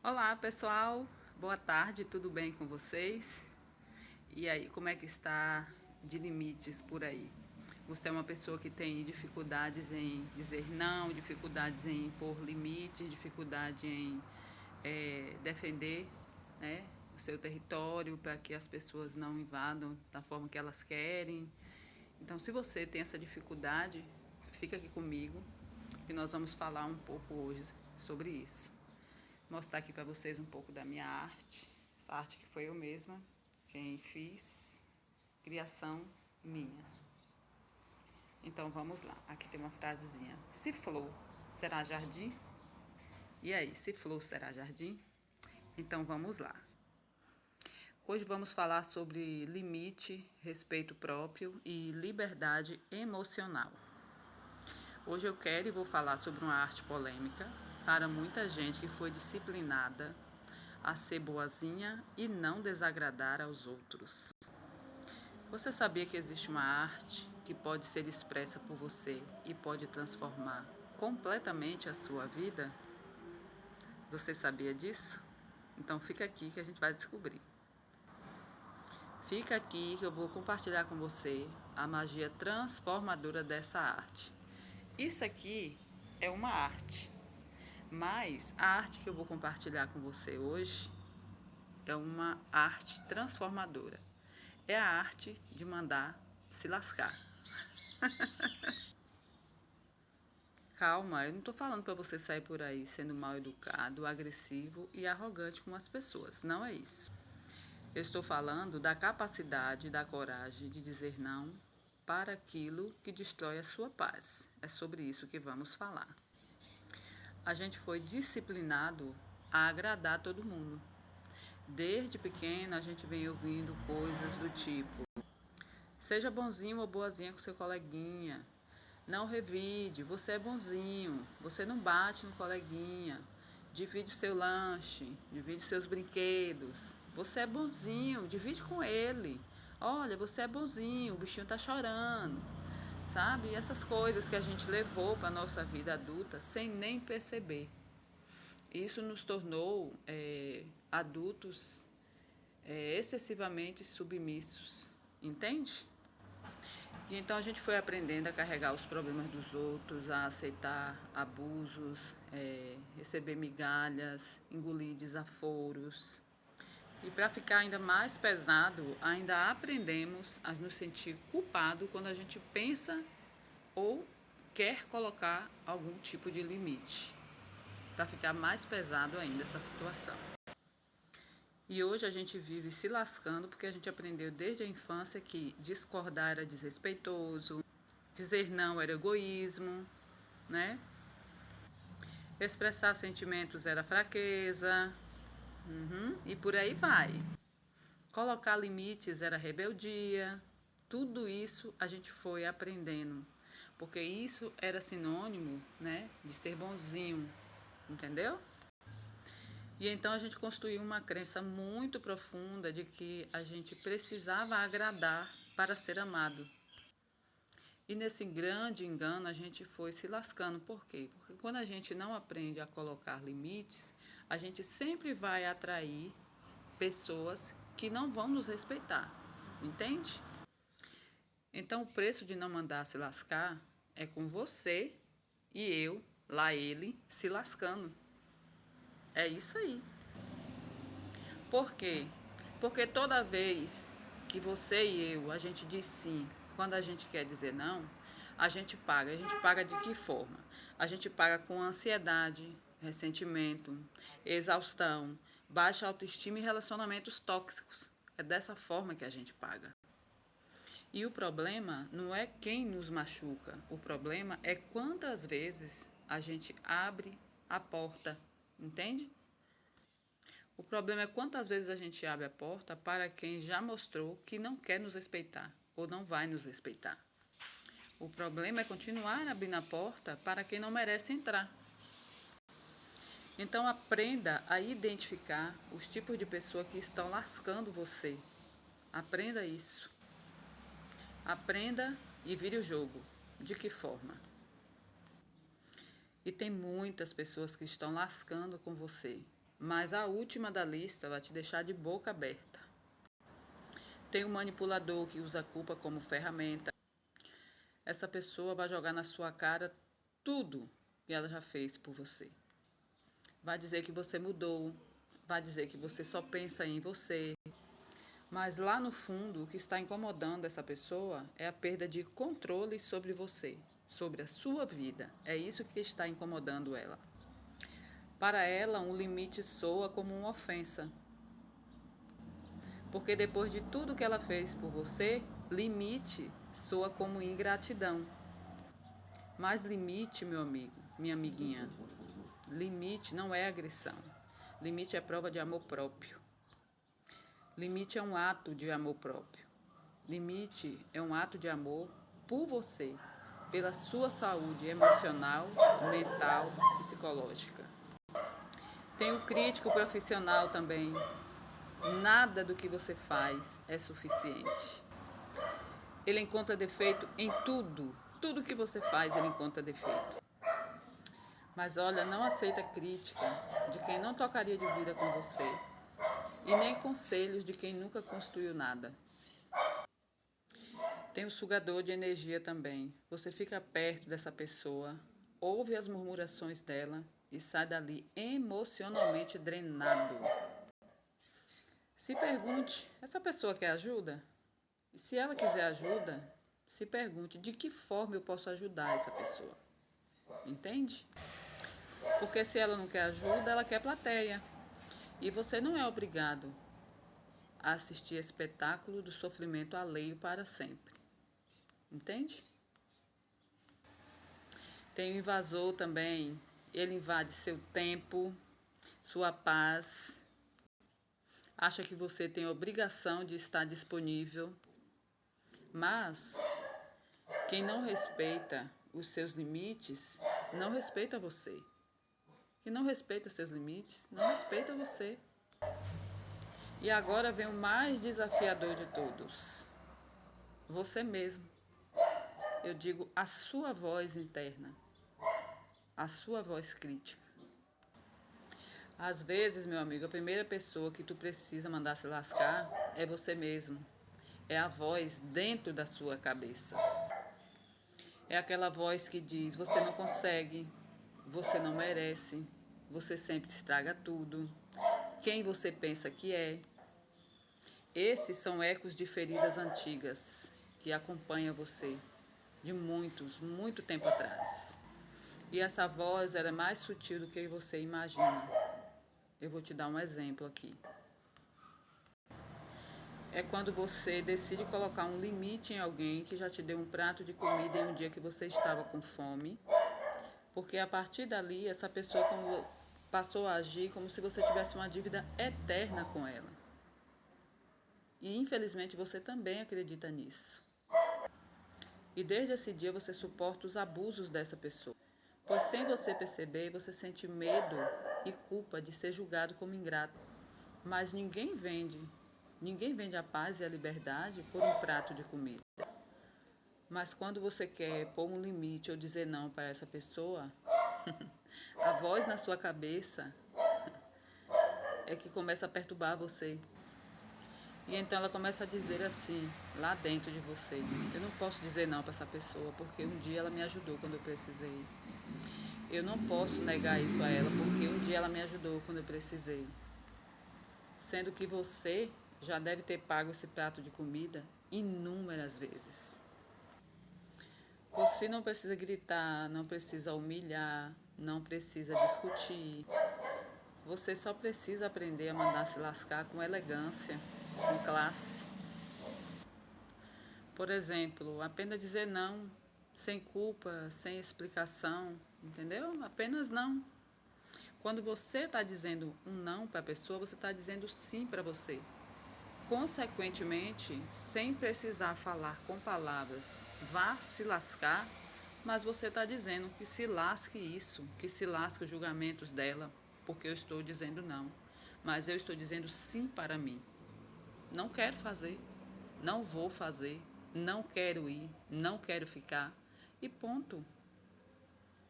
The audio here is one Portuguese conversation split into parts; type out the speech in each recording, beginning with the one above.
Olá pessoal, boa tarde, tudo bem com vocês? E aí, como é que está de limites por aí? Você é uma pessoa que tem dificuldades em dizer não, dificuldades em impor limites, dificuldade em defender, né, o seu território para que as pessoas não invadam da forma que elas querem. Então, se você tem essa dificuldade, fica aqui comigo que nós vamos falar um pouco hoje sobre isso. Mostrar aqui para vocês um pouco da minha arte. Essa arte que foi eu mesma quem fiz, criação minha. Então vamos lá. Aqui tem uma frasezinha. Se flor será jardim? E aí, se flor será jardim? Então vamos lá. Hoje vamos falar sobre limite, respeito próprio e liberdade emocional. Hoje eu quero e vou falar sobre uma arte polêmica para muita gente que foi disciplinada a ser boazinha e não desagradar aos outros. Você sabia que existe uma arte que pode ser expressa por você e pode transformar completamente a sua vida? Você sabia disso? Então fica aqui que a gente vai descobrir. Fica aqui que eu vou compartilhar com você a magia transformadora dessa arte. Isso aqui é uma arte, mas a arte que eu vou compartilhar com você hoje é uma arte transformadora. É a arte de mandar se lascar. Calma, eu não estou falando para você sair por aí sendo mal educado, agressivo e arrogante com as pessoas. Não é isso. Eu estou falando da capacidade, da coragem de dizer não para aquilo que destrói a sua paz. É sobre isso que vamos falar. A gente foi disciplinado a agradar todo mundo. Desde pequena a gente vem ouvindo coisas do tipo: seja bonzinho ou boazinha com seu coleguinha. Não revide, você é bonzinho. Você não bate no coleguinha. Divide o seu lanche, divide seus brinquedos. Você é bonzinho, divide com ele. Olha, você é bonzinho, o bichinho tá chorando. Sabe? E essas coisas que a gente levou para a nossa vida adulta sem nem perceber. Isso nos tornou adultos excessivamente submissos, entende? E então a gente foi aprendendo a carregar os problemas dos outros, a aceitar abusos, receber migalhas, engolir desaforos. E para ficar ainda mais pesado, ainda aprendemos a nos sentir culpado quando a gente pensa ou quer colocar algum tipo de limite. Para ficar mais pesado ainda essa situação. E hoje a gente vive se lascando porque a gente aprendeu desde a infância que discordar era desrespeitoso, dizer não era egoísmo, né? Expressar sentimentos era fraqueza, e por aí vai. Colocar limites era rebeldia. Tudo isso a gente foi aprendendo, porque isso era sinônimo, né, de ser bonzinho, entendeu? E então a gente construiu uma crença muito profunda de que a gente precisava agradar para ser amado. E nesse grande engano a gente foi se lascando. Por quê? Porque quando a gente não aprende a colocar limites, a gente sempre vai atrair pessoas que não vão nos respeitar. Entende? Então o preço de não mandar se lascar é com você e eu, lá ele, se lascando. É isso aí. Por quê? Porque toda vez que você e eu, a gente diz sim, quando a gente quer dizer não, a gente paga. A gente paga de que forma? A gente paga com ansiedade, ressentimento, exaustão, baixa autoestima e relacionamentos tóxicos. É dessa forma que a gente paga. E o problema não é quem nos machuca, o problema é quantas vezes a gente abre a porta, entende? O problema é quantas vezes a gente abre a porta para quem já mostrou que não quer nos respeitar ou não vai nos respeitar. O problema é continuar abrindo a porta para quem não merece entrar. Então aprenda a identificar os tipos de pessoa que estão lascando você. Aprenda isso. Aprenda e vire o jogo. De que forma? E tem muitas pessoas que estão lascando com você. Mas a última da lista vai te deixar de boca aberta. Tem um manipulador que usa a culpa como ferramenta. Essa pessoa vai jogar na sua cara tudo que ela já fez por você. Vai dizer que você mudou, vai dizer que você só pensa em você. Mas lá no fundo, o que está incomodando essa pessoa é a perda de controle sobre você, sobre a sua vida. É isso que está incomodando ela. Para ela, um limite soa como uma ofensa. Porque depois de tudo que ela fez por você, limite soa como ingratidão. Mas limite, meu amigo, minha amiguinha, limite não é agressão. Limite é prova de amor próprio. Limite é um ato de amor próprio. Limite é um ato de amor por você, pela sua saúde emocional, mental, psicológica. Tem o crítico profissional também. Nada do que você faz é suficiente. Ele encontra defeito em tudo. Tudo que você faz, ele encontra defeito. Mas olha, não aceita crítica de quem não tocaria de vida com você e nem conselhos de quem nunca construiu nada. Tem o sugador de energia também. Você fica perto dessa pessoa, ouve as murmurações dela e sai dali emocionalmente drenado. Se pergunte, essa pessoa quer ajuda? E se ela quiser ajuda, se pergunte de que forma eu posso ajudar essa pessoa. Entende? Porque se ela não quer ajuda, ela quer plateia. E você não é obrigado a assistir espetáculo do sofrimento alheio para sempre. Entende? Tem o invasor também. Ele invade seu tempo, sua paz. Acha que você tem a obrigação de estar disponível. Mas quem não respeita os seus limites, não respeita você. Quem não respeita seus limites, não respeita você. E agora vem o mais desafiador de todos. Você mesmo. Eu digo a sua voz interna. A sua voz crítica. Às vezes, meu amigo, a primeira pessoa que tu precisa mandar se lascar é você mesmo. É a voz dentro da sua cabeça. É aquela voz que diz: você não consegue, você não merece, você sempre estraga tudo, quem você pensa que é. Esses são ecos de feridas antigas que acompanham você de muito tempo atrás. E essa voz era mais sutil do que você imagina. Eu vou te dar um exemplo aqui. É quando você decide colocar um limite em alguém que já te deu um prato de comida em um dia que você estava com fome, porque a partir dali essa pessoa passou a agir como se você tivesse uma dívida eterna com ela. E infelizmente você também acredita nisso. E desde esse dia você suporta os abusos dessa pessoa, pois sem você perceber você sente medo e culpa de ser julgado como ingrato. Mas ninguém vende a paz e a liberdade por um prato de comida. Mas quando você quer pôr um limite ou dizer não para essa pessoa, a voz na sua cabeça é que começa a perturbar você. E então ela começa a dizer assim, lá dentro de você: eu não posso dizer não para essa pessoa, porque um dia ela me ajudou quando eu precisei. Eu não posso negar isso a ela, porque um dia ela me ajudou quando eu precisei. Sendo que você já deve ter pago esse prato de comida inúmeras vezes. Você não precisa gritar, não precisa humilhar, não precisa discutir. Você só precisa aprender a mandar se lascar com elegância, com classe. Por exemplo, apenas dizer não, sem culpa, sem explicação, entendeu? Apenas não. Quando você está dizendo um não para a pessoa, você está dizendo sim para você. Consequentemente, sem precisar falar com palavras, vá se lascar, mas você está dizendo que se lasque isso, que se lasque os julgamentos dela, porque eu estou dizendo não. Mas eu estou dizendo sim para mim. Não quero fazer, não vou fazer, não quero ir, não quero ficar e ponto.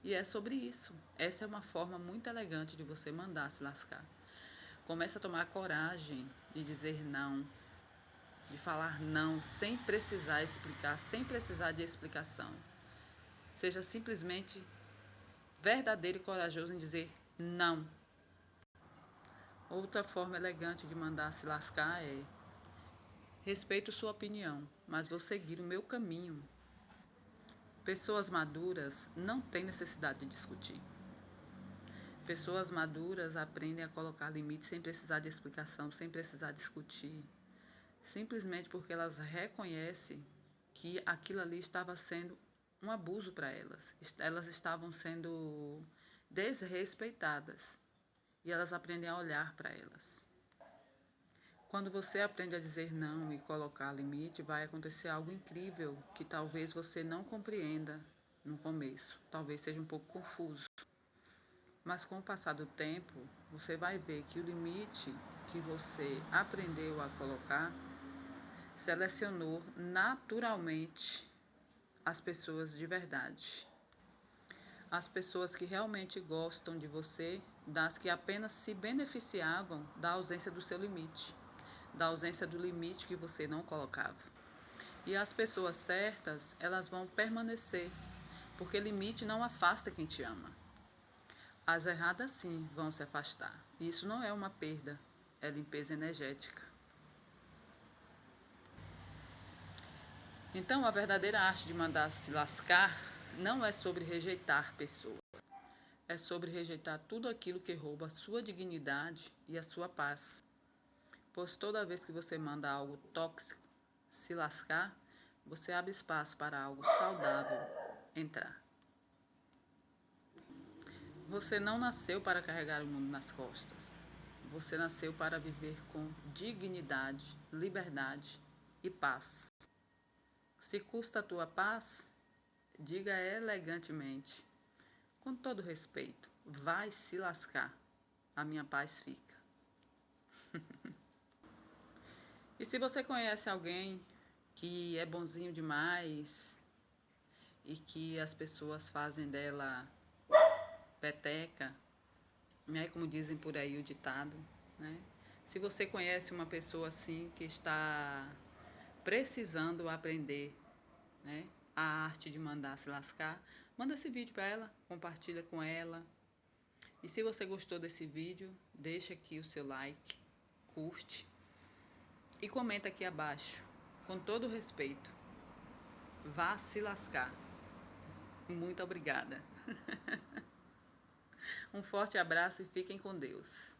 E é sobre isso. Essa é uma forma muito elegante de você mandar se lascar. Comece a tomar coragem de dizer não, de falar não sem precisar explicar, sem precisar de explicação. Seja simplesmente verdadeiro e corajoso em dizer não. Outra forma elegante de mandar se lascar é: respeito sua opinião, mas vou seguir o meu caminho. Pessoas maduras não têm necessidade de discutir. Pessoas maduras aprendem a colocar limites sem precisar de explicação, sem precisar discutir, simplesmente porque elas reconhecem que aquilo ali estava sendo um abuso para elas. Elas estavam sendo desrespeitadas e elas aprendem a olhar para elas. Quando você aprende a dizer não e colocar limite, vai acontecer algo incrível que talvez você não compreenda no começo. Talvez seja um pouco confuso. Mas com o passar do tempo, você vai ver que o limite que você aprendeu a colocar selecionou naturalmente as pessoas de verdade. As pessoas que realmente gostam de você, das que apenas se beneficiavam da ausência do seu limite, da ausência do limite que você não colocava. E as pessoas certas, elas vão permanecer, porque limite não afasta quem te ama. As erradas sim vão se afastar. Isso não é uma perda, é limpeza energética. Então, a verdadeira arte de mandar se lascar não é sobre rejeitar pessoas. É sobre rejeitar tudo aquilo que rouba a sua dignidade e a sua paz. Pois toda vez que você manda algo tóxico se lascar, você abre espaço para algo saudável entrar. Você não nasceu para carregar o mundo nas costas. Você nasceu para viver com dignidade, liberdade e paz. Se custa a tua paz, diga elegantemente, com todo respeito, vai se lascar, a minha paz fica. E se você conhece alguém que é bonzinho demais e que as pessoas fazem dela peteca, né, como dizem por aí o ditado, né? Se você conhece uma pessoa assim que está precisando aprender, né, a arte de mandar se lascar, manda esse vídeo para ela, compartilha com ela. E se você gostou desse vídeo, deixa aqui o seu like, curte e comenta aqui abaixo, com todo respeito. Vá se lascar. Muito obrigada. Um forte abraço e fiquem com Deus.